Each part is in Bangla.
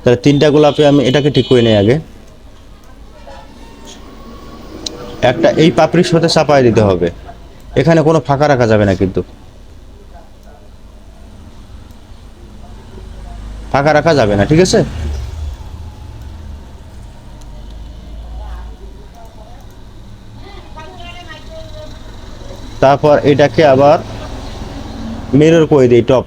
তাহলে 3টা গোলাপে আমি এটাকে ঠিক করে নেই আগে। একটা এই পাপড়ির সাথে চাপায় দিতে হবে, এখানে কোনো ফাঁকা রাখা যাবে না, কিন্তু ফাঁকা রাখা যাবে না, ঠিক আছে। তারপর এটাকে আবার মিরর করে দিই টপ।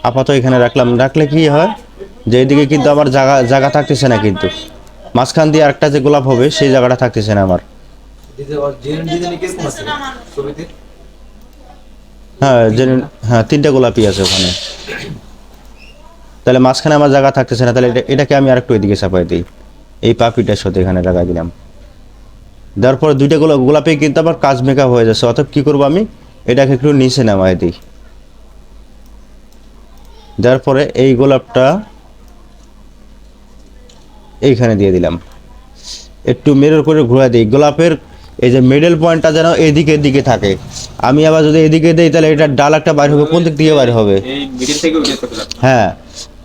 আপাতত এখানে রাখলাম, রাখলে কি হয় যে এইদিকে কিন্তু আমার জায়গা জায়গা থাকতেছে না, কিন্তু মাঝখান দিয়ে আরেকটা যে গোলাপ হবে সেই জায়গাটা থাকতেছে না আমার। হ্যাঁ হ্যাঁ 3টা গোলাপই আছে ওখানে, তাহলে মাঝখানে আমার জায়গা থাকতেছে না, তাহলে এটাকে আমি আরেকটু এদিকে চাপাই দিই, এই পাপিটার সাথে এখানে লাগাই দিলাম। দেওয়ার পরে 2টা গোলাপে কিন্তু আবার কাজ মেকআপ হয়ে যাচ্ছে, অর্থাৎ কি করবো আমি এটাকে একটু নিচে নামাই দিই। দেওয়ার পরে এই গোলাপটা এইখানে দিয়ে দিলাম, একটু মিরর করে ঘুরে দিই। গোলাপের এই যে মিডল পয়েন্টটা যেন এদিকের দিকে থাকে। আমি আবার যদি এদিকে দিই তাহলে এটা ডাল একটা বাইর হবে, কোন দিক দিয়ে বাইর হবে? হ্যাঁ,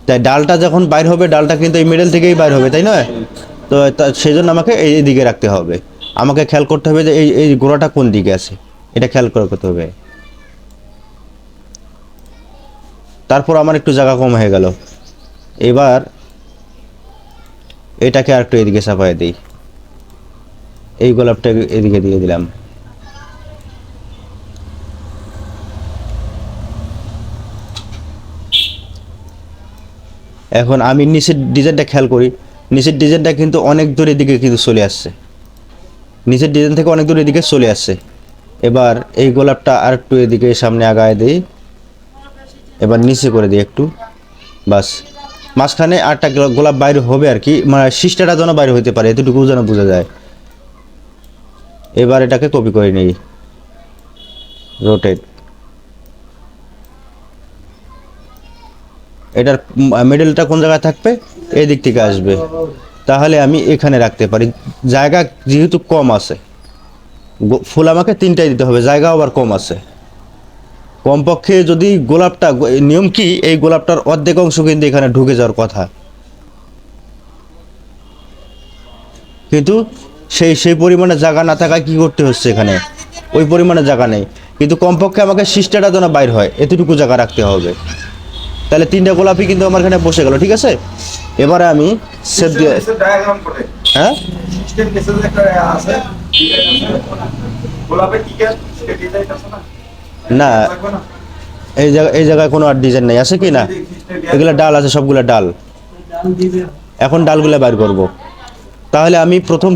তাই ডালটা যখন বাইর হবে ডালটা কিন্তু এই মিডল থেকেই বাইর হবে, তাই নয়? তো সেই জন্য আমাকে এই দিকে রাখতে হবে, আমাকে খেয়াল করতে হবে যে এই এই গোড়াটা কোন দিকে আছে, এটা খেয়াল করতে হবে। তারপর আমার একটু জায়গা কম হয়ে গেল, এবার এটাকে আর একটু এদিকে চাপাই দিই, এই গোলাপটা এদিকে দিয়ে দিলাম। এখন আমি নিচের ডিজাইনটা খেয়াল করি, নিচের ডিজাইনটা কিন্তু অনেক দূরের দিকে কিন্তু চলে আসছে, নিচের ডিজাইন থেকে অনেক দূরের দিকে চলে আসছে। এবার এই গোলাপটা আর একটু এদিকে সামনে আগায় দিই, এবার নিচে করে দিই একটু, বাস। মাঝখানে আরেকটা গোলাপ বাইরে হবে আর কি, মানে সিস্টারটা যেন বাইরে হইতে পারে এতটুকু যেন বোঝা যায়। এবার এটাকে কপি করে নিই, রোটেট। এটার মিডলটা কোন জায়গায় থাকবে? এই দিক থেকে আসবে, তাহলে আমি এখানে রাখতে পারি। জায়গা যেহেতু কম আছে, ফুল আমাকে 3টাই দিতে হবে, জায়গা আবার কম আছে। কমপক্ষে যদি গোলাপটা, নিয়ম কি এই গোলাপটার অর্ধেক অংশ কিন্তু এখানে ঢুকে যাওয়ার কথা, কিন্তু সেই পরিমাণে জায়গা না থাকায় কি করতে হচ্ছে, এখানে ওই পরিমাণে জায়গা নেই, কিন্তু কমপক্ষে আমাকে সিস্টারটা যেন বাইর হয় এতটুকু জায়গা রাখতে হবে। তাহলে 3টা গোলাপই কিন্তু আমার এখানে বসে গেল, ঠিক আছে। এবারে আমি সেভ দিয়ে, হ্যাঁ না এই জায়গায় কোনো আর ডিজাইন নেই, আছে কি না? এগুলো ডাল আছে, সবগুলো ডাল। এখন ডালগুলো বাইর করব, তাহলে আমি প্রথম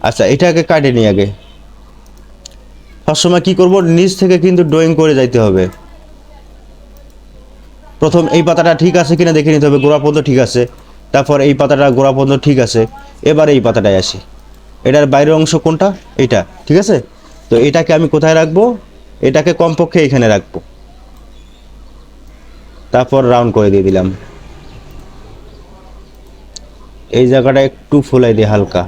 আচ্ছা এটাকে কাটে নিই আগে। সবসময় কি করব, নিচ থেকে কিন্তু ড্রয়িং করে যাইতে হবে। প্রথম এই পাতাটা ঠিক আছে কিনা দেখে নিতে হবে, গোড়া পর্যন্ত ঠিক আছে, তারপর এই পাতাটা গোড়া পর্যন্ত ঠিক আছে, এবার এই পাতাটায় আসি। এটার বাইরের অংশ কোনটা? এটা, ঠিক আছে। তো এটাকে আমি কোথায় রাখবো? এটাকে কমপক্ষে এখানে রাখবো, তারপর রাউন্ড করে দিয়ে দিলাম। এই জায়গাটা একটু ফুলাই দিই হালকা,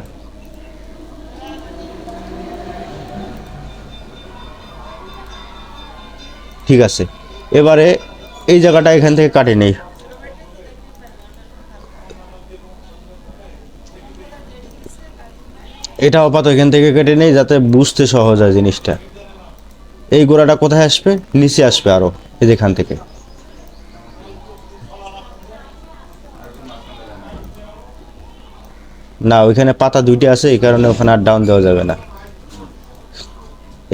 ঠিক আছে। এবারে এই জায়গাটা এখান থেকে কাটে নেই, এটা আপাতত এখান থেকে কেটে নেই যাতে বুঝতে সহজ হয় জিনিসটা। এই গোড়াটা কোথায় আসবে? নিচে আসবে আরো, এই যেখান থেকে। না ওইখানে পাতা 2টা আছে, এই কারণে ওখানে আর ডাউন দেওয়া যাবে না।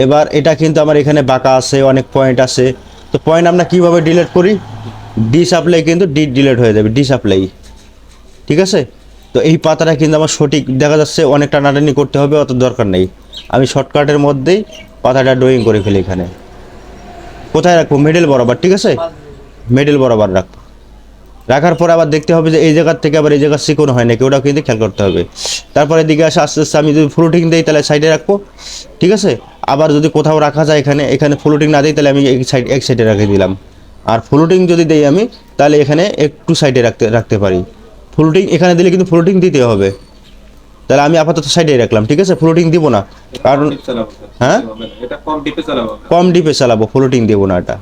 এবার এটা কিন্তু আমার এখানে বাঁকা আছে, অনেক পয়েন্ট আছে, তো পয়েন্ট আমরা কিভাবে ডিলিট করি? ডি সাপ্লাই কিন্তু ডিলিট হয়ে যাবে, ডি সাপ্লাই, ঠিক আছে। তো এই পাতাটা কিন্তু আমার সঠিক দেখা যাচ্ছে, অনেক টানাটানি করতে হবে, অত দরকার নেই। আমি শর্টকাটের মধ্যেই পাতাটা ড্রয়িং করে ফেলি। এখানে কোথায় রাখবো? মিডল বরাবর, ঠিক আছে, মিডল বরাবর রাখবো। রাখার পর আবার দেখতে হবে যে এই জায়গার থেকে আবার এই জায়গা চিকন হয় নাকি, ওটাও কিন্তু খেয়াল করতে হবে। তারপরে এদিকে আসে আস্তে আস্তে আমি যদি ফ্লোটিং দিই তাহলে সাইডে রাখবো, ঠিক আছে। আবার যদি কোথাও রাখা যায়, এখানে ফ্লোটিং না দিই তাহলে আমি এক সাইডে রেখে দিলাম। আর ফ্লোটিং যদি দেই আমি, তাহলে এখানে একটু সাইডে রাখতে পারি। ফ্লোটিং এখানে দিলে কিন্তু ফ্লোটিং দিতে হবে, তাহলে আমি আপাতত সাইডে রাখলাম, ঠিক আছে, ফ্লোটিং দিব না, কারণ হ্যাঁ কম ডিপে চালাবো, ফ্লোটিং দেবো না এটা।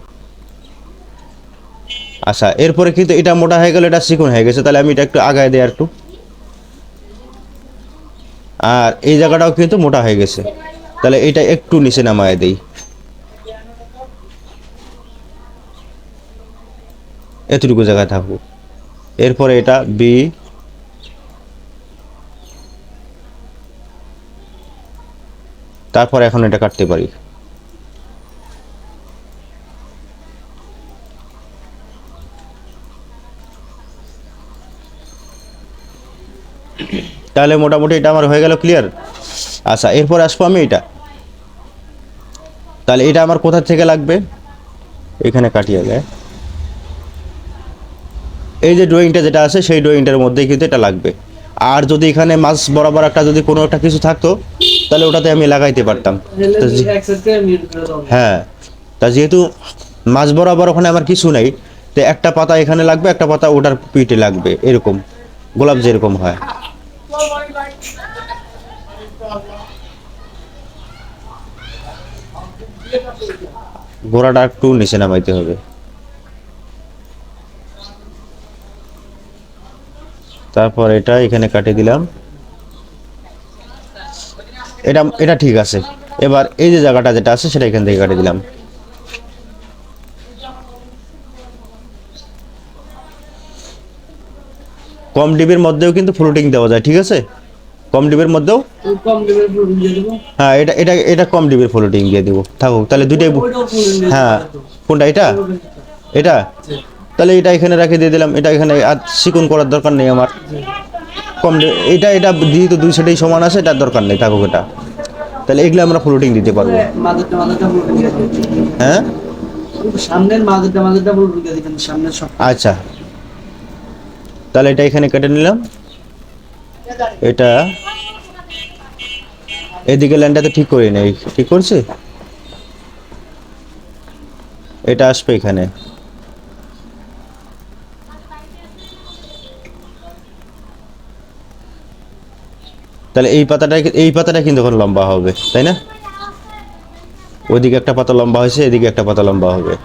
আচ্ছা, এরপরে কিন্তু এটা মোটা হয়ে গেল, এটা চিকন হয়ে গেছে, তাহলে আমি এটা একটু আগায় দিই একটু। আর এই জায়গাটাও কিন্তু মোটা হয়ে গেছে, তাহলে এটা একটু নিচে নামায় দেই, এতটুকু জায়গায় থাকবো। এরপরে এটা বি, তারপর এখন এটা কাটতে পারি। তাহলে মোটামুটি এটা আমার হয়ে গেল ক্লিয়ার। আচ্ছা, এরপর আসবো আমি এটা, তাহলে এটা আমার কোথা থেকে লাগবে, এখানে কাটিয়ে গেলে এই যে ড্রয়িংটা যেটা আছে সেই ড্রয়িংটার মধ্যেই কিন্তু এটা লাগবে। আর যদি এখানে মাছ বরাবর একটা যদি কোনো একটা কিছু থাকতো, তাহলে ওটাতে আমি লাগাইতে পারতাম। হ্যাঁ, তা যেহেতু মাছ বরাবর ওখানে আমার কিছু নাই, তো একটা পাতা এখানে লাগবে, একটা পাতা ওটার পিঠে লাগবে, এরকম গোলাপ যেরকম হয়। গোড়াটা একটু নিচে নামাইতে হবে। তারপর এটা এখানে কাটিয়ে দিলাম, এটা এটা ঠিক আছে। এবার এই যে জায়গাটা যেটা আছে সেটা এখান থেকে কাটিয়ে দিলাম। কম ডিবির মধ্যেও কিন্তু ফ্লোটিং দেওয়া যায়, ঠিক আছে, কম ডিবির মধ্যেও। হ্যাঁ, এটা এটা এটা কম ডিবির ফ্লোটিং দিয়ে দিব, থাকুক, তাহলে দুইটাই। হ্যাঁ, কোনটা, এটা এটা তাহলে এটা এখানে রাখে দিয়ে দিলাম, এটা এখানে আর চিকন করার দরকার নেই আমার। এটা এটা যেহেতু দুই সাইডেই সমান আছে, এটার দরকার নেই, থাকুক এটা। তাহলে এগুলো আমরা ফ্লোটিং দিতে পারবো। হ্যাঁ, সামনের মাঝেরটা ফ্লোটিং দিয়ে দিবেন, সামনের সব। আচ্ছা, তাহলে এটা এখানে কেটে নিলাম। এটা এদিকে লাইনটাতে ঠিক করি নেই, ঠিক করছি, এটা আসবে এখানে। তাহলে এই পাতাটা কিন্তু এখন লম্বা হবে, তাই না? ওইদিকে একটা পাতা লম্বা হয়েছে, এদিকে একটা পাতা লম্বা হবে।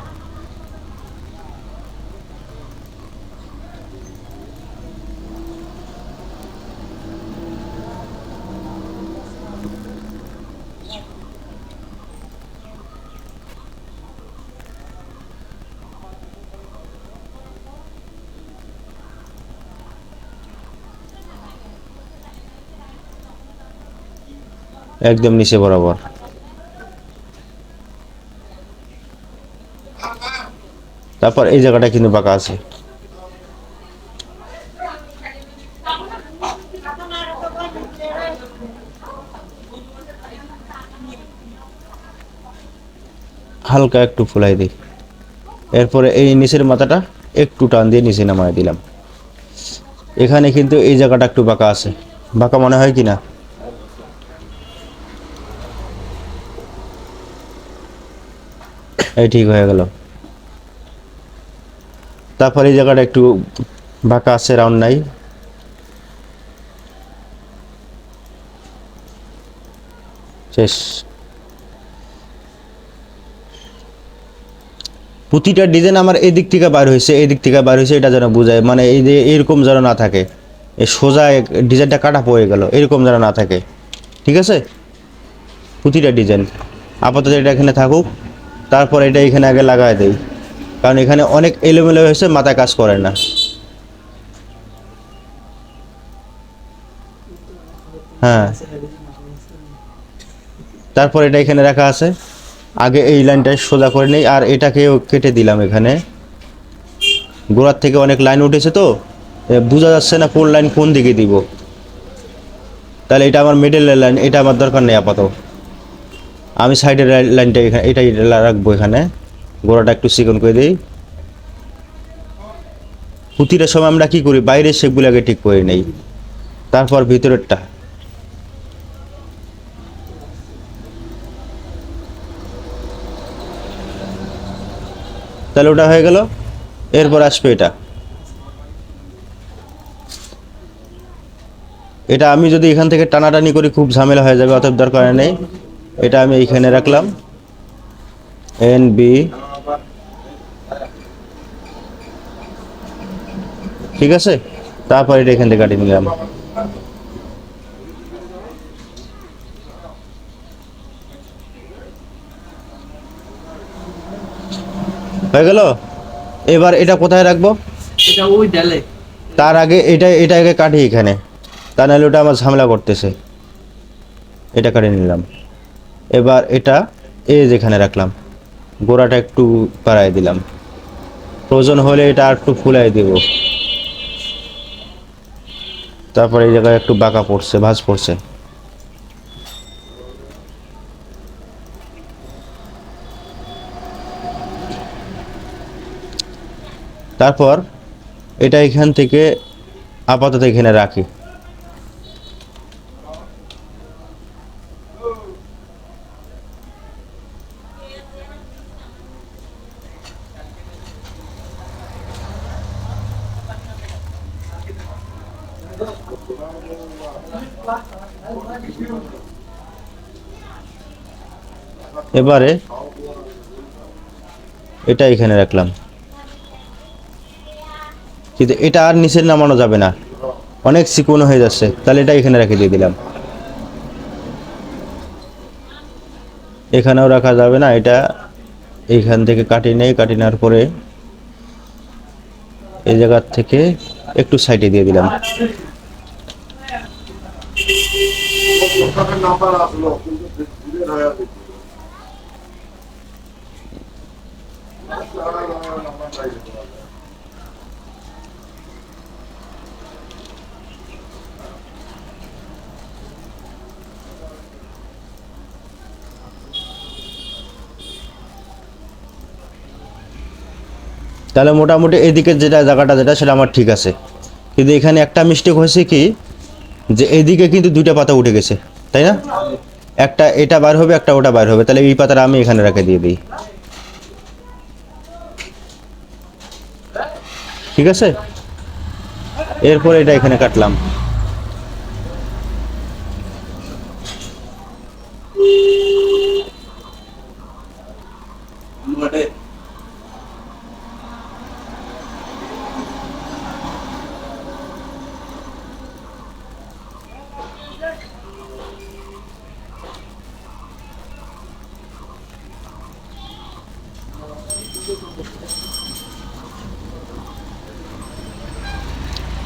একদম নিচে বরাবর। তারপর এই জায়গাটা কিন্তু বাঁকা আছে, হালকা একটু ফুলাই দিই। এরপরে এই নিচের মাথাটা একটু টান দিয়ে নিচে নামায় দিলাম। এখানে কিন্তু এই জায়গাটা একটু বাঁকা আছে, বাঁকা মনে হয় কি না? এই ঠিক হয়ে গেল। তারপর এই জায়গাটা একটু বাঁকা আছে, রাউন্ড নাই। শেষ। প্রতিটা ডিজাইন আমার এই দিক থেকে বার হয়েছে, এই দিক থেকে বার হয়েছে, এটা যেন বোঝায়, মানে এই যে এরকম যেন না থাকে, এই সোজা ডিজাইনটা কাটা পড়ে গেল, এরকম যেন না থাকে, ঠিক আছে। প্রতিটা ডিজাইন আপাতত এটা এখানে থাকুক, তারপর এটা এখানে আগে লাগাই দেই, কারণ এখানে অনেক এলোমেলো হয়েছে, মাথায় কাজ করে না। হ্যাঁ, তারপর এটা এখানে রাখা আছে, আগে এই লাইনটা সোজা করে নেই, আর এটাকেও কেটে দিলাম। এখানে গোড়ার থেকে অনেক লাইন উঠেছে, তো বোঝা যাচ্ছে না কোন লাইন কোন দিকে দিব, তাহলে এটা আমার মিডল লাইন, এটা আমার দরকার নেই আপাতত। আমি সাইডের লাইনটা এখানে এটাই রাখবো, এখানে গোড়াটা একটু চিকন করে দিই। প্রতিটা সময় আমরা কি করি, বাইরের শেপগুলো আগে ঠিক করে নেই, তারপর ভিতরেরটা। তাহলে ওটা হয়ে গেল। এরপর আসবে এটা, এটা আমি যদি এখান থেকে টানাটানি করি খুব ঝামেলা হয়ে যাবে, অতএব দরকার নেই। এটা আমি এইখানে রাখলাম এন বি, ঠিক আছে। তারপর এটা এখান থেকে কাটিয়ে নিলাম। হয়ে গেল। এবার এটা কোথায় রাখবো? এটা ওই ডালে। তার আগে এটা আগে কাটি এখানে, তা নাহলে ওটা আমার ঝামেলা করতেছে। এটা কাটিয়ে নিলাম। এবার এটা যেখানে রাখলাম, গোড়াটা একটু বাড়াই দিলাম, প্রয়োজন হলে এটা আর একটু ফুলাই দিব। তারপরে এই জায়গায় একটু বাঁকা পড়ছে, ভাঁজ পড়ছে। তারপর এটা এখান থেকে আপাতত এখানে রাখি। এবারে এটা এখানে রাখলাম, কিন্তু এটা আর নিচে নামানো যাবে না, অনেক চিকন হয়ে যাচ্ছে। তাহলে এটা এখানে রেখে দিয়ে দিলাম। এখানেও রাখা যাবে না, এটা এইখান থেকে কাটিয়ে নেই, কাটিয়ে নেওয়ার পরে এই জায়গার থেকে একটু সাইডে দিয়ে দিলাম। তাহলে মোটামুটি এদিকে যেটা জায়গাটা যেটা সেটা আমার ঠিক আছে, কিন্তু এখানে একটা মিস্টেক হয়েছে কি, যে এইদিকে কিন্তু দুইটা পাতা উঠে গেছে, তাই না? একটা এটা বার হবে, একটা ওটা বার হবে। তাহলে এই পাতাটা আমি এখানে রেখে দিয়ে দিই, ঠিক আছে। এরপর এটা এখানে কাটলাম।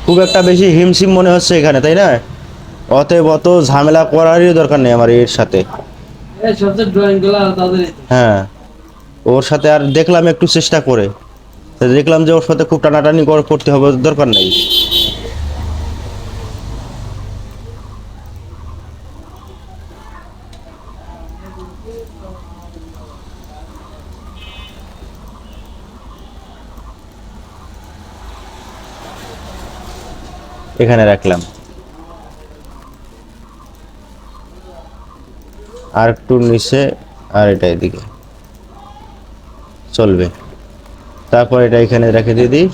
খুব একটা বেশি হিমশিম মনে হচ্ছে এখানে, তাই না? অতএব অত ঝামেলা করারই দরকার নেই আমার এর সাথে। এই সবচেয়ে ড্রয়িং গুলো তাদের। হ্যাঁ, ওর সাথে আর দেখলাম একটু চেষ্টা করে, তো দেখলাম যে ওর সাথে খুব টানাটানি করতে হবে, দরকার নেই। এখানে রাখলাম, আর একটু নিচে, আর এটা এদিকে চলবে। তারপর এটা এখানে রেখে দিয়ে দিই।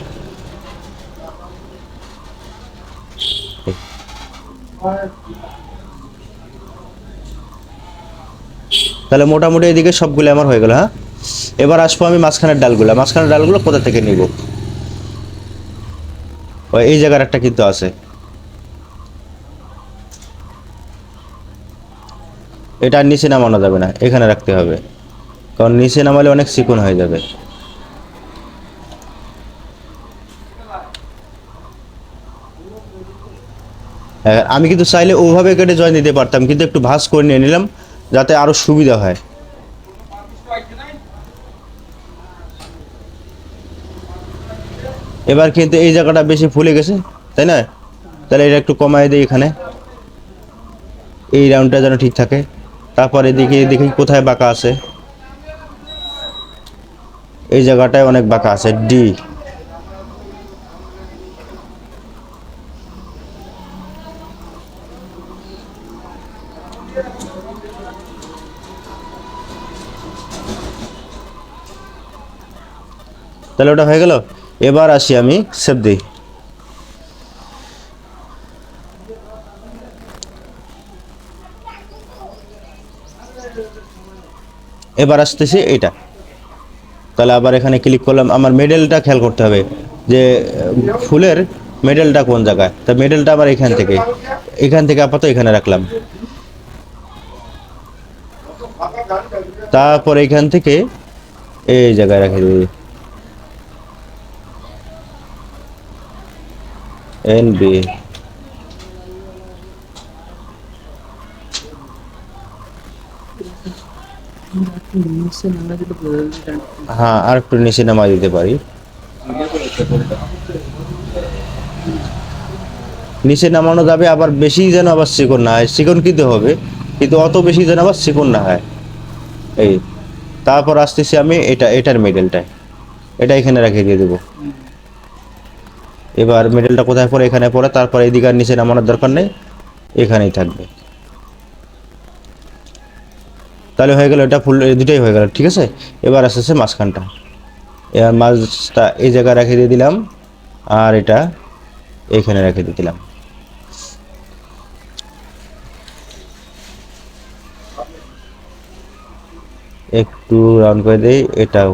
তাহলে মোটামুটি এদিকে সবগুলো আমার হয়ে গেল। হ্যাঁ, এবার আসবো আমি মাঝখানের ডালগুলো কোথা থেকে নিব? ওই এই জায়গার একটা কিন্তু আছে, এটা আর নিচে নামানো যাবে না, এখানে রাখতে হবে, কারণ নিচে নামালে অনেক চিকন হয়ে যাবে। হ্যাঁ, আমি কিন্তু চাইলে ওভাবে কেটে জয়েন দিতে পারতাম, কিন্তু একটু ভাঁজ করে নিয়ে নিলাম যাতে আরো সুবিধা হয়। এবার কিন্তু এই জায়গাটা বেশি ফুলে গেছে, তাই না? তাহলে এটা একটু কমায় দিই এখানে, এই রাউন্ডটা যেন ঠিক থাকে। তারপর এদিকে দেখি কোথায় বাঁকা আছে, এই জায়গাটায় অনেক বাঁকা আছে, ডি। তাহলে ওটা হয়ে গেল। এবার আসি আমি সেভ দিই। এবার আসতেছি এটা। তাহলে আবার এখানে ক্লিক করলাম, আমার মেডেলটা খেয়াল করতে হবে যে ফুলের মেডেলটা কোন জায়গায়। তা মেডেলটা আবার এখান থেকে আপাতত এখানে রাখলাম। তারপর এখান থেকে এই জায়গায় রেখে দিই NB। হ্যাঁ, আর একটু নিচে নামা দিতে পারি। নিচে নামানো যাবে, আবার বেশি যেন আবার চিকন না হয়। চিকন কিন্তু হবে, কিন্তু অত বেশি যেন আবার চিকন না হয়। এই তারপর আসতেছি আমি এটার মেডেলটায়, এটা এখানে রেখে দিয়ে দেবো। এবার মেডেলটা কোথায় পড়ে? এখানে পড়ে। তারপর এদিকে আর নিচে নামানোর দরকার নেই, এখানেই থাকবে। তাহলে হয়ে গেল, এটা ফুল দুটোই হয়ে গেল। ঠিক আছে, এবার আসতেছে মাঝখানটা। এবার মাছটা এই জায়গায় রেখে দিয়ে দিলাম, আর এটা এইখানে রেখে দিয়ে দিলাম। একটু রাউন্ড করে দেই এটাও।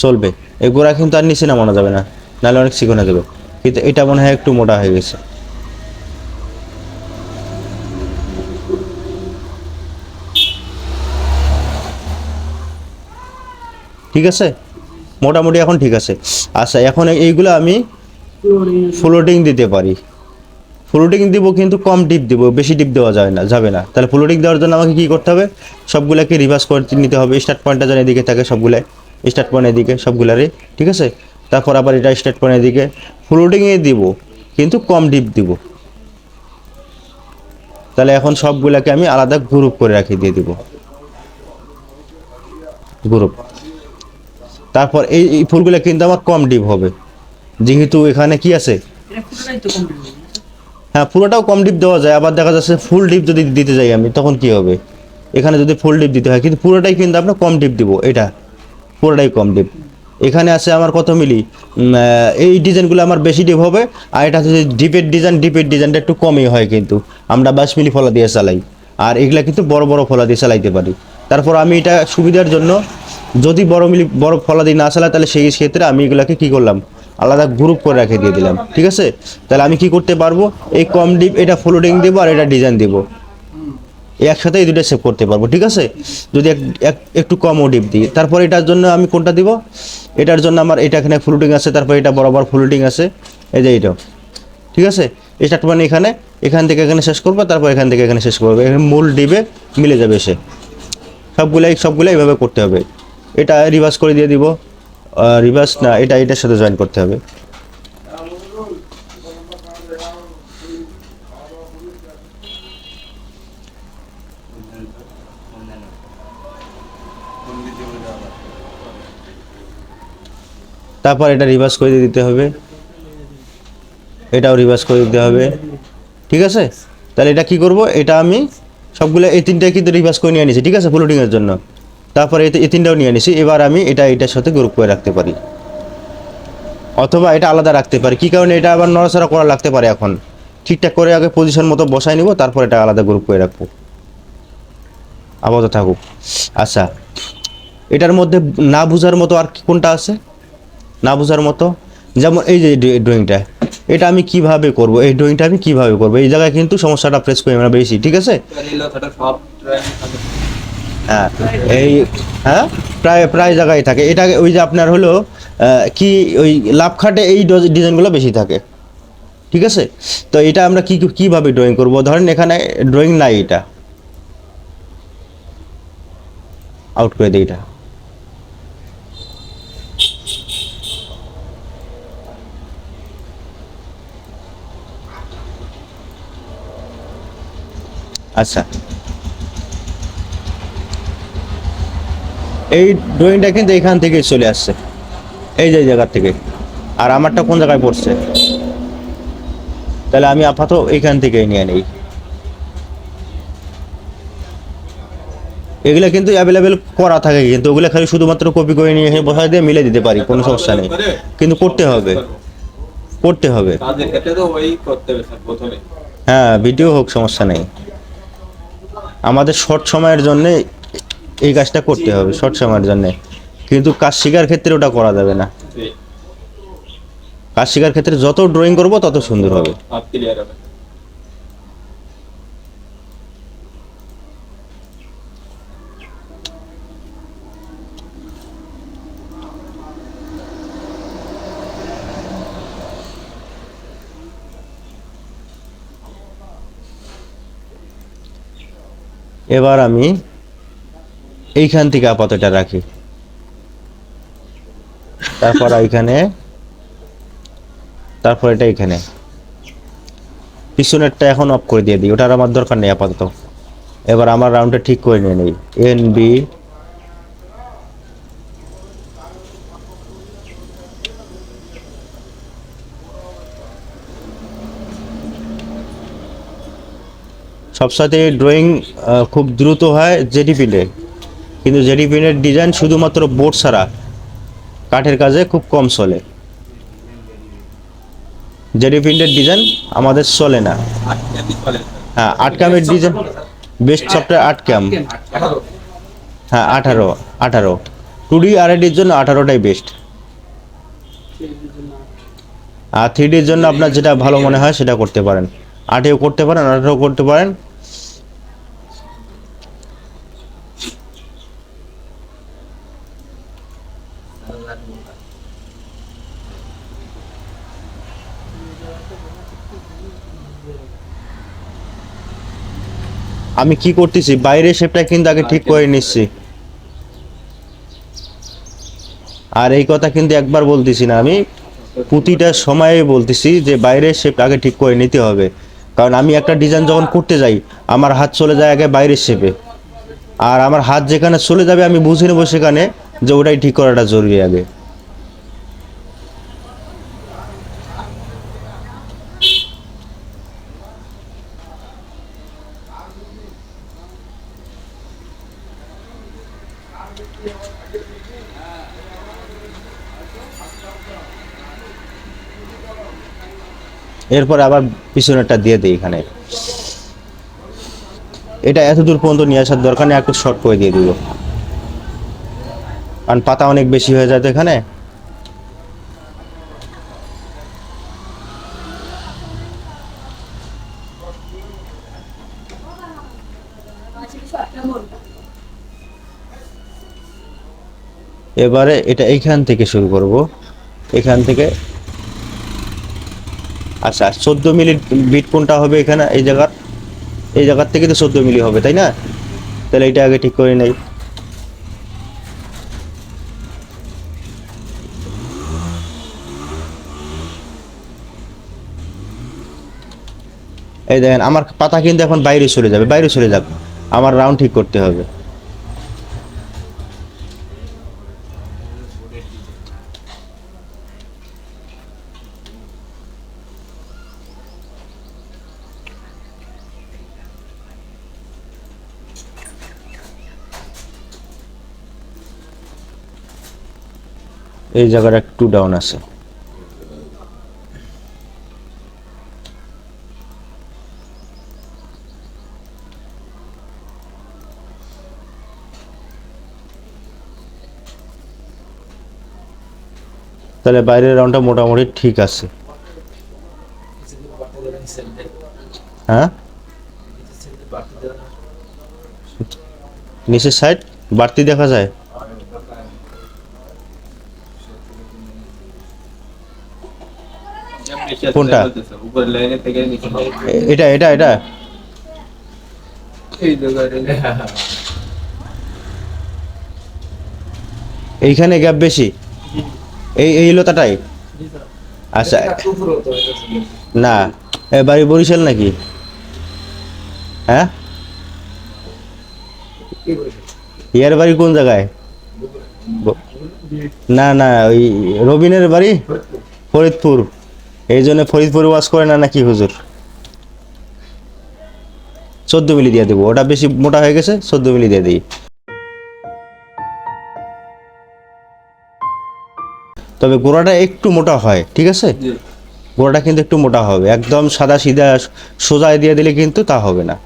চলবে। এই গোড়া কিন্তু আর নিচে নামানো যাবে না, নাহলে অনেক চিকন হয়ে যাবে। কিন্তু এটা মনে হয় একটু মোটা হয়ে গেছে। ঠিক আছে, মোটামুটি এখন ঠিক আছে। আচ্ছা, এখন এইগুলো আমি ফ্লোটিং দিতে পারি। ফ্লোটিং দিব, কিন্তু কম ডিপ দিব, বেশি ডিপ দেওয়া যাবে না। তাহলে ফ্লোটিং দেওয়ার জন্য আমাকে কী করতে হবে? সবগুলোকে রিভার্স করে নিতে হবে। স্টার্ট পয়েন্টটা যেন এদিকে থাকে, সবগুলাই স্টার্ট পয়েন্ট এদিকে সবগুলারই। ঠিক আছে, তারপর আবার এটা স্টার্ট পয়েন্ট এদিকে। ফ্লোটিংয়ে দিব, কিন্তু কম ডিপ দিব। তাহলে এখন সবগুলাকে আমি আলাদা গ্রুপ করে দিয়ে দিব, গ্রুপ। তারপর এই ফুলগুলো কিন্তু আমার কম ডিপ হবে, যেহেতু এখানে কি আছে। হ্যাঁ, পুরোটাও কম ডিপ দেওয়া যায়। আবার দেখা যাচ্ছে ফুল ডিপ যদি দিতে যাই আমি, তখন কি হবে? এখানে যদি ফুল ডিপ দিতে হয়, কিন্তু পুরোটাই কিন্তু আপনার কম ডিপ দিব। এটা পুরোটাই কম ডিপ। এখানে আছে আমার কত মিলি, এই ডিজাইনগুলো আমার বেশি ডিপ হবে। আর এটা হচ্ছে ডিপের ডিজাইনটা একটু কমই হয়, কিন্তু আমরা 22 মিলি ফলা দিয়ে চালাই। আর এগুলা কিন্তু বড় বড় ফলা দিয়ে চালাইতে পারি। তারপর আমি এটা সুবিধার জন্য, যদি বড় ফলা দিয়ে না চালাই, তাহলে সেই ক্ষেত্রে আমি এগুলাকে কী করলাম, আলাদা গ্রুপ করে রেখে দিয়ে দিলাম। ঠিক আছে, তাহলে আমি কি করতে পারবো, এই কম ডিপ এটা ফ্লোটিং দেবো, আর এটা ডিজাইন দেবো, একসাথে এই দুটো সেভ করতে পারবো। ঠিক আছে, যদি একটু কম ডিপ দিই। তারপর এটার জন্য আমি কোনটা দিব? এটার জন্য আমার এটা এখানে ফ্লোটিং আছে, তারপর এটা বরাবর ফ্লোটিং আছে, এই যে এইটাও। ঠিক আছে, স্টার্ট মানে এখান থেকে এখানে শেষ করবো, তারপর এখান থেকে এখানে শেষ করবো। এখানে মূল ডিপে মিলে যাবে সে। সবগুলাই এইভাবে করতে হবে। এটা রিভার্স করে দিয়ে দিব, রিভার্স না, এটার সাথে জয়েন করতে হবে। তারপর এটা রিভার্স করে দিতে হবে, এটাও রিভার্স করে দিতে হবে। ঠিক আছে, তাহলে এটা কি করব, এটা আমি সবগুলো এই তিনটাই কিন্তু রিভার্স করে নিয়ে নিয়েছি। ঠিক আছে, ফ্লোটিংয়ের জন্য। তারপরে এই তিনটাও নিয়ে নিয়েছি। এবার আমি এটার সাথে গ্রুপ করে রাখতে পারি, অথবা এটা আলাদা রাখতে পারি। কী কারণে? এটা আবার নড়াচড়া করা লাগতে পারে। এখন ঠিকঠাক করে আগে পজিশন মতো বসাই নিব, তারপর এটা আলাদা গ্রুপ করে রাখবো, আপাতত থাকুক। আচ্ছা, এটার মধ্যে না বোঝার মতো আর কোনটা আছে? না বোঝার মতো, যেমন এই যে ড্রয়িংটা, এটা আমি কিভাবে করব? এই ড্রয়িংটা আমি কিভাবে করব? এই জায়গায় কিন্তু সমস্যাটা ফেস করি আমরা বেশি। ঠিক আছে, হ্যাঁ, এই হ্যাঁ, প্রায় জায়গায় থাকে এটা। ওই যে আপনার হলো কি, ওই লাভ খাটে এই ডিজাইনগুলো বেশি থাকে। ঠিক আছে, তো এটা আমরা কিভাবে ড্রয়িং করব? ধরেন এখানে ড্রয়িং নাই, এটা আউট করে দিই এটা। আচ্ছা, এই ড্রয়িংটা কিন্তু এখান থেকে চলে আসছে। এই যে এই জায়গা থেকে। আর আমারটা কোন জায়গায় পড়ছে? তাহলে আমি আপাতত এইখান থেকেই নিয়ে নিই। এগুলা কিন্তু অ্যাভেলেবেল করা থাকে, কিন্তু ওগুলো খালি শুধুমাত্র কপি করে নিয়ে এসে বসায় দিয়ে মিলে দিতে পারি, কোনো সমস্যা নেই। কিন্তু করতে হবে, করতে হবে। কাজের ক্ষেত্রে তো ওই করতে হবে স্যার প্রথমে। হ্যাঁ, ভিডিও হোক, সমস্যা নেই। আমাদের শর্ট সময়ের জন্য এই কাজটা করতে হবে, শর্ট সময়ের জন্য। কিন্তু কাজ শেখার ক্ষেত্রে ওটা করা যাবে না। জি, কাজ শেখার ক্ষেত্রে যত ড্রয়িং করব তত সুন্দর হবে। সব ক্লিয়ার হবে। এবার আমি এইখান থেকে আপাতত এটা রাখি, তারপর এইখানে, তারপর এটা এখানে। পিছনেরটা এখন অফ করে দিয়ে দিই, ওটার আমার দরকার নেই আপাতত। এবার আমার রাউন্ডটা ঠিক করে নিয়ে নেই। এন বি, সবসাথে ড্রয়িং খুব দ্রুত হয় জেডি পিনে, কিন্তু জেডি পিনের ডিজাইন শুধুমাত্র বোর্ড ছাড়া কাঠের কাজে খুব কম চলে। জেডি প্রিন্টের ডিজাইন আমাদের চলে না। আর এমনি চলে স্যার। হ্যাঁ, আটকামের ডিজাইন বেস্ট সফটওয়্যার আটকাম। হ্যাঁ, 18 2D আর এডির জন্য 18টাই বেস্ট। আর 3Dর জন্য আপনার যেটা ভালো মনে হয় সেটা করতে পারেন। 8এও করতে পারেন, 18এও করতে পারেন। আমি কি করতেছি, বাইরের শেপটা কিন্তু আগে ঠিক করে নিচ্ছি। আর এই কথা কিন্তু একবার বলতেছি না, আমি প্রতিটা সময়ে বলতেছি যে বাইরের শেপটা আগে ঠিক করে নিতে হবে। কারণ আমি একটা ডিজাইন যখন করতে যাই, আমার হাত চলে যায় আগে বাইরের শেপে। আর আমার হাত যেখানে চলে যাবে আমি বুঝে নেবো সেখানে যে ওটাই ঠিক করাটা জরুরি আগে। এরপর আবার পিছনেরটা দিয়ে দিই এখানে। এটা এত দূর পর্যন্ত নিয়ে আসার দরকার নেই, একটু শর্ট করে দিয়ে দিব, কারণ পাতা অনেক বেশি হয়ে যায় তো এখানে। এবারে এটা এইখান থেকে শুরু করব, এখান থেকে। আচ্ছা, 14 মিলি বিট কোনটা হবে এখানে? এই জায়গার থেকে তো 14 মিলি হবে, তাই না? তাহলে এটা আগে ঠিক করে নেই। এই দেখেন আমার পাতা কিন্তু এখন বাইরে চলে যাবে, বাইরে চলে যাক, আমার রাউন্ড ঠিক করতে হবে। এই জায়গাটা একটু ডাউন আছে। তাহলে বাইরের রাউন্ডটা মোটামুটি ঠিক আছে। হ্যাঁ, নিচের সাইড বাড়তি দেখা যায়। কোনটা? উপরের লাইনের থেকে নিচে এটা এটা এটা এই জায়গাটা এইখানে গ্যাপ বেশি, এই লতাটাই। আচ্ছা, না এ বাড়ি বরিশাল নাকি? হ্যাঁ, ইয়ার বাড়ি কোন জায়গায়? না না, ওই রবিনের বাড়ি ফরিদপুর, এই জন্য ফরিদপুর ওয়াশ করে না নাকি হুজুর? 14 মিলি দিয়ে দেবো, ওটা বেশি মোটা হয়ে গেছে, 14 মিলি দিয়ে দিই। তবে গোড়াটা একটু মোটা হয়, ঠিক আছে? জি। গোড়াটা কিন্তু একটু মোটা হবে, একদম সাদা সিধা সোজায় দিয়ে দিলে কিন্তু তা হবে না।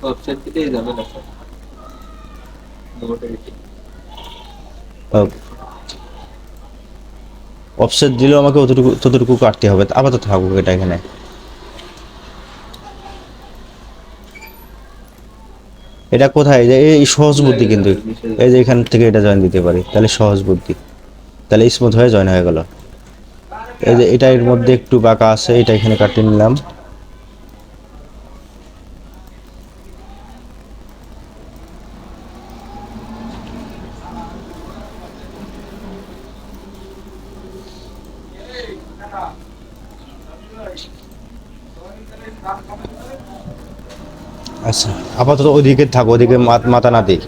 অপশন দিতেই যাবে না স্যার। অফসেট দিলেও আমাকে ততটুকু কাটতে হবে, আপাতত থাকুক এটা এখানে। এটা কোথায় যে এই সহজ বুদ্ধি, কিন্তু এই যে এখান থেকে এটা জয়েন দিতে পারি, তাহলে সহজ বুদ্ধি, তাহলে স্মুথ হয়ে জয়েন হয়ে গেল। এই যে এটা এর মধ্যে একটু বাঁকা আছে, এটা এখানে কাটিয়ে নিলাম। আচ্ছা, আপাতত ওদিকে থাকো, ওদিকে মাথা না দিই,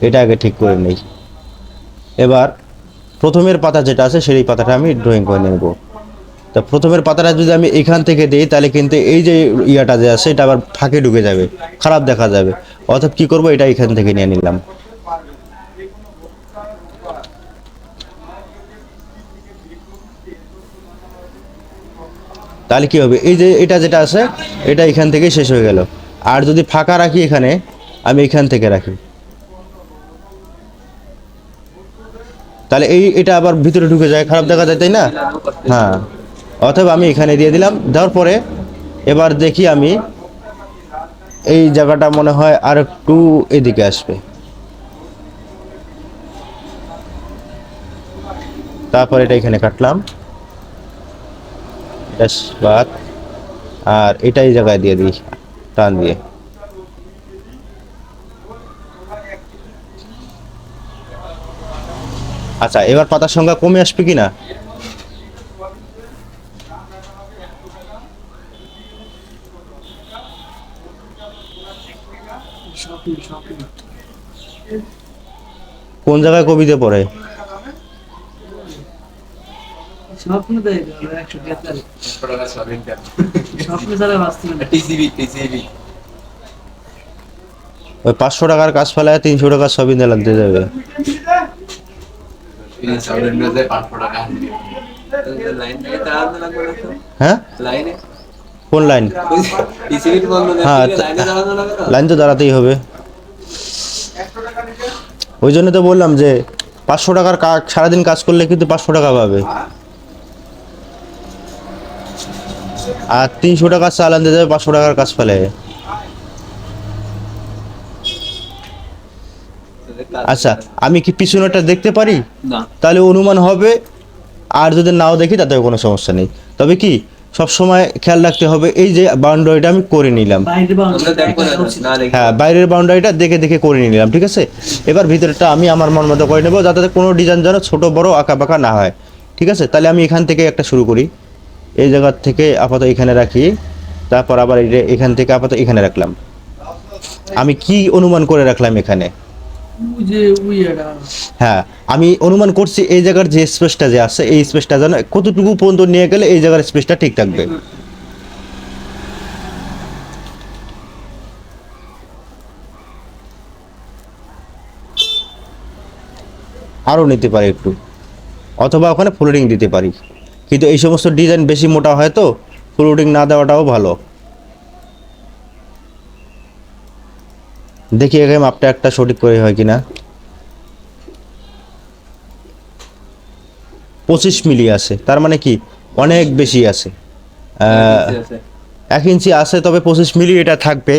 এটা আগে ঠিক করে নেই। এবার প্রথমের পাতা যেটা আছে সেই পাতাটা আমি ড্রয়িং করে নেব। তা প্রথমের পাতাটা যদি আমি এখান থেকে দিই, তাহলে কিন্তু এই যে ইয়াটা যে আছে এটা আবার ফাঁকে ঢুকে যাবে, খারাপ দেখা যাবে। অর্থাৎ কি করব, এটা এখান থেকে নিয়ে নিলাম। তাহলে কি হবে, এই যে এটা যেটা আছে এটা এখান থেকে শেষ হয়ে গেল। আর যদি ফাঁকা রাখি এখানে, আমি এখান থেকে রাখি, তাহলে এটা আবার ভিতরে ঢুকে যায়, খারাপ দেখা যায়, তাই না? হ্যাঁ, অথবা আমি এখানে দিয়ে দিলাম। দেওয়ার পরে এবার দেখি আমি এই জায়গাটা মনে হয় আর একটু এদিকে আসবে, তারপর এটা এখানে কাটলাম, এটা বাদ, আর এটা এই জায়গায় দিয়ে দিই টান দিয়ে। আচ্ছা, এবার পাতার সংখ্যা কমে আসবে কিনা? কোন জায়গায় কবিতে পড়ে? স্বপ্ন দেয় 143 টাকা সবিং দেন। স্বপ্ন ছাড়া বাঁচতে না। টিসিবি ওই 500 টাকার কাজ ফেলায় 300 টাকা সবিন্দা লাগতে যাবে। এই সবিং দিয়ে 500 টাকা। লাইন থেকে দাঁড়ানো লাগবে না তো? হ্যাঁ, লাইনে কোন লাইন? টিসিবি বন্ধ হ্যাঁ, দেখতে লাইনে দাঁড়ানো লাগবে না? লাইন তো দাঁড়াতেই হবে। ওই জন্য তো বললাম যে 500 টাকার সারাদিন কাজ করলে কিন্তু 500 টাকা পাবে, আর 300 টাকা চাল আনতে যাবে 500 টাকার কাজ ফেলে। আচ্ছা, আমি কি পিছনেরটা দেখতে পারি? না। তাহলে অনুমান হবে, আর যদি নাও দেখি তাতেও কোনো সমস্যা নেই। তবে কি সব সময় খেয়াল রাখতে হবে, এই যে বাউন্ডারিটা আমি করে নিলাম, বাইরে আমরা দেখবো না, না দেখি। হ্যাঁ বাইরের বাউন্ডারিটা দেখে দেখে করে নিলাম, ঠিক আছে? এবার ভিতরটা আমি আমার মন মতো করে নেবো, যাতে কোনো ডিজাইন যেন ছোট বড় আঁকা বাঁকা না হয়, ঠিক আছে? তাহলে আমি এখান থেকে একটা শুরু করি, এই জায়গা থেকে আপাতত এখানে রাখি, তারপর আবার এখান থেকে আপাতত এখানে রাখলাম। আমি কি অনুমান করে রাখলাম এখানে? ওই যে উইয়াটা হ্যাঁ, আমি অনুমান করছি এই জায়গার যে স্পেসটা যে আছে, এই স্পেসটা যেন কতটুকু পর্যন্ত নিয়ে গেলে এই জায়গার স্পেসটা ঠিক থাকবে। আরও নিতে পারি একটু, অথবা ওখানে ফ্লোরিং দিতে পারি, কিন্তু এই সমস্ত ডিজাইন বেশি মোটা হয় তো ফ্লোরিং না দেওয়াটাও ভালো। দেখি এখানে মাপটা একটা সঠিক করে হয় কিনা। 25 মিলি আছে, তার মানে কি অনেক বেশি আছে। 1 ইঞ্চি আছে, তবে 25 মিলি এটা থাকবে,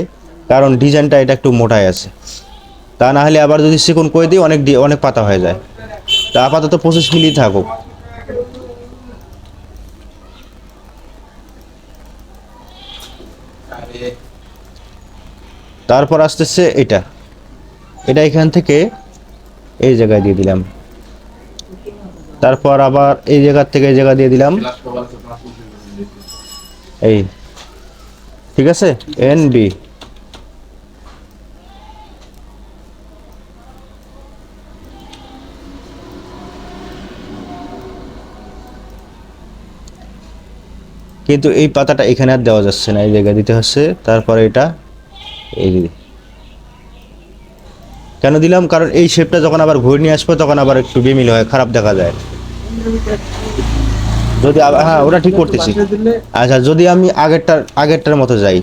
কারণ ডিজাইনটা এটা একটু মোটাই আছে। তা না হলে আবার যদি চিকন করে দিই অনেক পাতা হয়ে যায়। তা আপাতত 25 মিলি থাকুক। আরে তারপর আসতেছে এটা এখান থেকে এই জায়গায় দিয়ে দিলাম। তারপর আবার এই জায়গা থেকে এই জায়গা দিয়ে দিলাম এই, ঠিক আছে, NB। কিন্তু এই পাতাটা এখানে আর দেওয়া যাচ্ছে না, এই জায়গায় দিতে হচ্ছে। তারপরে এটা এই কেন দিলাম, কারণ এই শেপটা যখন আবার ঘুরে নিয়ে আসবো তখন আবার একটু বেমিল হয়, খারাপ দেখা যায়। যদি হ্যাঁ ওটা ঠিক করতেছি। আচ্ছা, যদি আমি আগেরটার মতো যাই,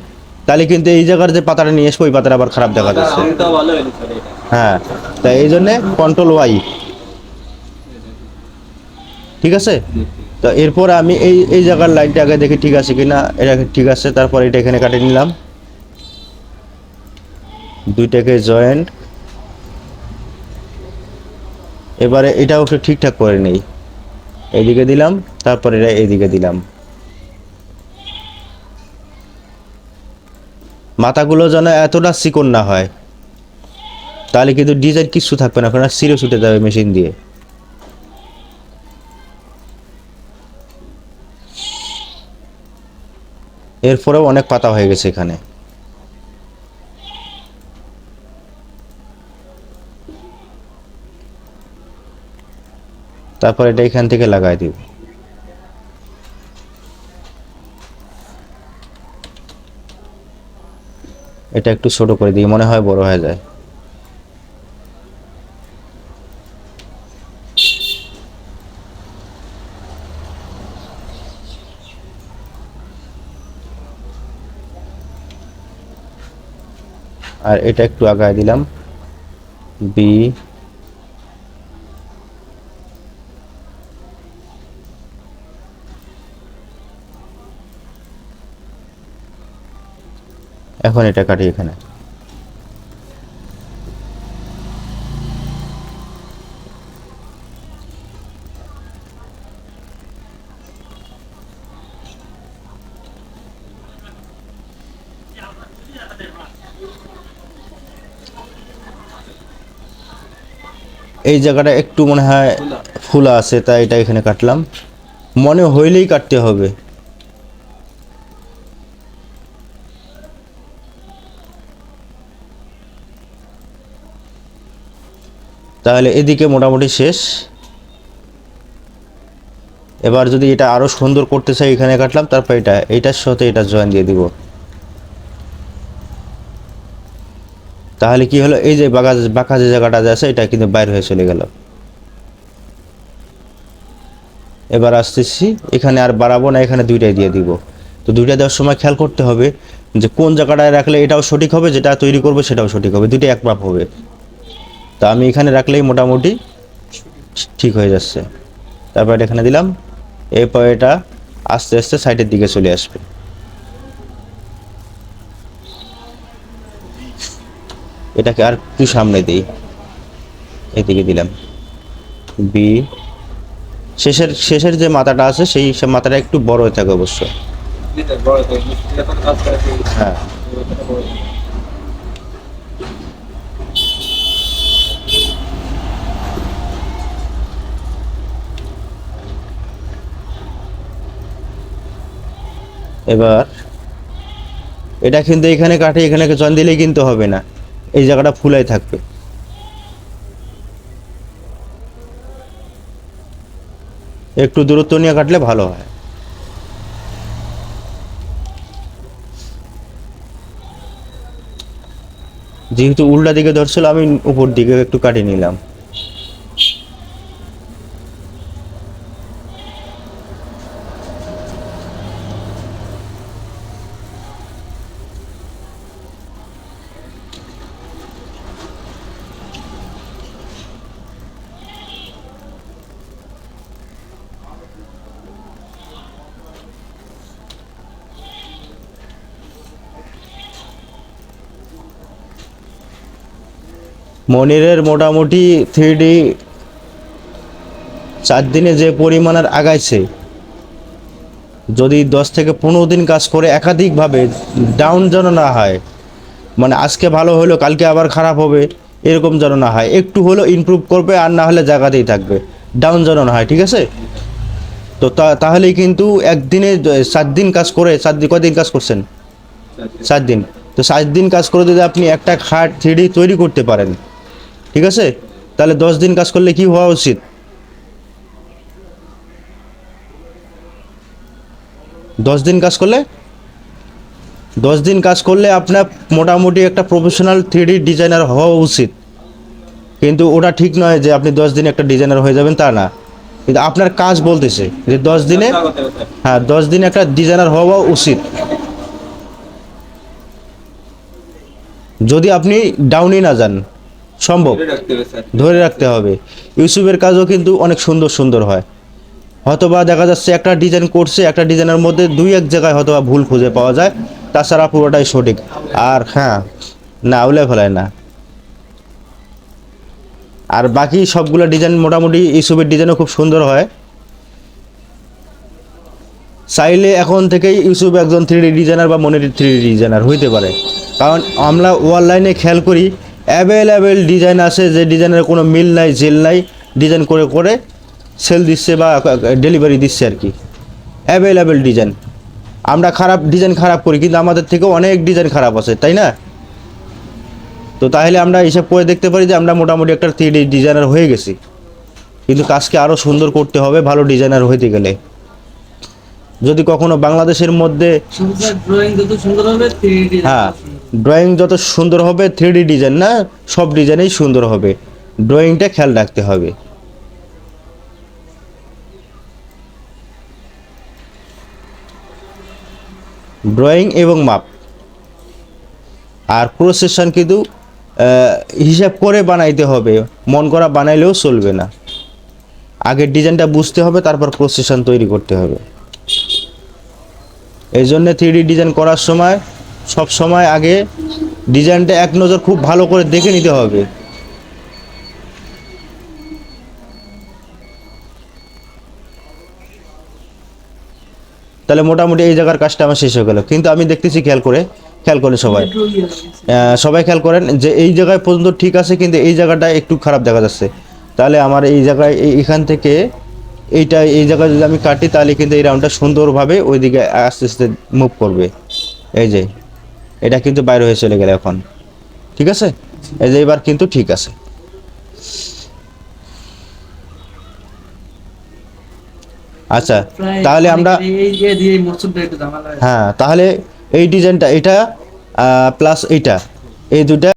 তাহলে কিন্তু এই জায়গার যে পাতাটা নিয়ে আসবো ওই পাতাটা আবার খারাপ দেখা যাচ্ছে। হ্যাঁ, তাই এই জন্যে Ctrl+Y, ঠিক আছে। তো এরপর আমি এই জায়গার লাইনটা আগে দেখি ঠিক আছে কিনা, এটা ঠিক আছে। তারপর এটা এখানে কাটিয়ে নিলাম, দুইটাকে জয়েন্ট। এবারে এটাও একটু ঠিকঠাক করে নেই, এইদিকে দিলাম, তারপর এটা এইদিকে দিলাম। মাথাগুলো যেন এতটা চিকন না হয়, তাহলে কিন্তু ডিজাইন কিছু থাকবে না, কারণ সিরে ছুটে যাবে মেশিন দিয়ে। এরপরেও অনেক পাতা হয়ে গেছে এখানে। তারপর এটা এখান থেকে লাগাই দিব। এটা একটু ছোট করে দিই, মনে হয় বড় হয়ে যায়। আর এটা একটু আগায় দিলাম, B। এখন এটা কাটি এখানে। এই জায়গাটা একটু মনে হয় ফুলা আছে, তাই এটা এখানে কাটলাম। মনে হইলেই কাটতে হবে। তাহলে এদিকে মোটামুটি শেষ। এবার যদি এটা আরো সুন্দর করতে চাই, এখানে কাটলাম, তারপর এইটার সাথে এটা জয়েন দিয়ে দিব। তাহলে কি হলো, এই যে বাঁকা যে জায়গাটা আছে এটা কিন্তু বাইর হয়ে চলে গেল। এবার আসতেছি, এখানে আর বাড়াবো না, এখানে দুইটাই দিয়ে দিব। তো দুইটা দেওয়ার সময় খেয়াল করতে হবে যে কোন জায়গাটায় রাখলে এটাও সঠিক হবে, যেটা তৈরি করবে সেটাও সঠিক হবে, দুইটাই এক মাপ হবে। তো আমি এখানে রাখলেই মোটামুটি ঠিক হয়ে যাচ্ছে। তারপর এটা এখানে দিলাম, এরপর এটা আস্তে আস্তে সাইডের দিকে চলে আসবে। এটাকে আর একটু সামনে দিই, এদিকে দিলাম B। শেষের যে মাথাটা আছে সেই মাথাটা একটু বড় হয়ে থাকে অবশ্য। হ্যাঁ, এবার এটা কিন্তু এখানে কাটে এখানে জয়েন দিলেই কিন্তু হবে না, এই জায়গাটা ফুলাই থাকবে। একটু দূরত্ব নিয়ে কাটলে ভালো হয়। যেহেতু উল্টা দিকে ধরছিল, আমি উপর দিকে একটু কাটিয়ে নিলাম। মনিরের মোটামুটি 3D 4 দিনে যে পরিমাণের আগাইছে, যদি 10 থেকে 15 দিন কাজ করে একাধিকভাবে ডাউন যেন না হয়, মানে আজকে ভালো হলো কালকে আবার খারাপ হবে, এরকম যেন না হয়, একটু হলেও ইমপ্রুভ করবে আর না হলে জায়গাতেই থাকবে, ডাউন যেন না হয়, ঠিক আছে? তো তাহলেই কিন্তু একদিনে 7 দিন কাজ করে, 7 দিন কদিন কাজ করছেন? 7 দিন। তো 7 দিন কাজ করে যদি আপনি একটা খাট 3D তৈরি করতে পারেন, ঠিক আছে, তাহলে 10 দিন কাজ করলে কি হওয়া উচিত? 10 দিন কাজ করলে 10 দিন কাজ করলে আপনার মোটামুটি একটা প্রফেশনাল 3D ডিজাইনার হওয়া উচিত। কিন্তু ওটা ঠিক নয় যে আপনি 10 দিনে একটা ডিজাইনার হয়ে যাবেন, তা না। কিন্তু আপনার কাজ বলতেছে যে 10 দিনে, হ্যাঁ 10 দিনে একটা ডিজাইনার হওয়া উচিত। যদি আপনি ডাউনই না যান, সম্ভব, ধরে রাখতে হবে। ইউসুফের কাজও কিন্তু অনেক সুন্দর সুন্দর হয়, হয়তোবা দেখা যাচ্ছে একটা ডিজাইন করছে, একটা ডিজাইনের মধ্যে 2-1 জায়গায় হয়তোবা ভুল খুঁজে পাওয়া যায়, তাছাড়া পুরোটাই সঠিক। আর হ্যাঁ, না উলে ফেলায় না। আর বাকি সবগুলো ডিজাইন মোটামুটি ইউসুফের ডিজাইনও খুব সুন্দর হয়। চাইলে এখন থেকেই ইউসুফ একজন 3D ডিজাইনার বা মনির 3D ডিজাইনার হইতে পারে, কারণ আমরা অনলাইনে খেয়াল করি অ্যাভেলেবেল ডিজাইন আছে, যে ডিজাইনের কোনো মিল নাই জেল নাই, ডিজাইন করে করে সেল দিচ্ছে বা ডেলিভারি দিচ্ছে আর কি, অ্যাভেলেবেল ডিজাইন। আমরা খারাপ ডিজাইন খারাপ করি, কিন্তু আমাদের থেকেও অনেক ডিজাইন খারাপ আছে, তাই না? তো তাহলে আমরা হিসাব করে দেখতে পারি যে আমরা মোটামুটি একটা 3D ডিজাইনার হয়ে গেছি, কিন্তু কাজকে আরও সুন্দর করতে হবে ভালো ডিজাইনার হইতে গেলে। যদি কখনো বাংলাদেশের মধ্যে, ড্রয়িং যত সুন্দর হবে 3D হ্যাঁ ড্রয়িং যত সুন্দর হবে 3D ডিজাইন না, সব ডিজাইনেই সুন্দর হবে, ড্রয়িংটা খেয়াল রাখতে হবে। ড্রয়িং এবং মাপ আর ক্রস সেকশন কিন্তু হিসাব করে বানাইতে হবে, মন করা বানাইলেও চলবে না। আগে ডিজাইনটা বুঝতে হবে, তারপর ক্রস সেকশন তৈরি করতে হবে। এই জন্য 3D ডিজাইন করার সময় সব সময় আগে ডিজাইনটা এক নজর খুব ভালো করে দেখে নিতে হবে। তাহলে মোটামুটি এই জায়গার কাজটা আমার শেষ হয়ে গেল। কিন্তু আমি দেখতেছি খেয়াল করে সবাই খেয়াল করেন যে এই জায়গায় পর্যন্ত ঠিক আছে, কিন্তু এই জায়গাটা একটু খারাপ দেখা যাচ্ছে। তাহলে আমার এই জায়গায় এখান থেকে এই জায়গায় যদি আমি কাটি, তাহলে কিন্তু এই রাউন্ডটা সুন্দরভাবে ওইদিকে আস্তে আস্তে মুভ করবে। এই যে এটা কিন্তু বাইরে হয়ে চলে গেল এখন, ঠিক আছে? এই যে এবার কিন্তু ঠিক আছে। আচ্ছা, তাহলে আমরা হ্যাঁ, তাহলে এই ডিজাইনটা এটা প্লাস এইটা, এই দুটা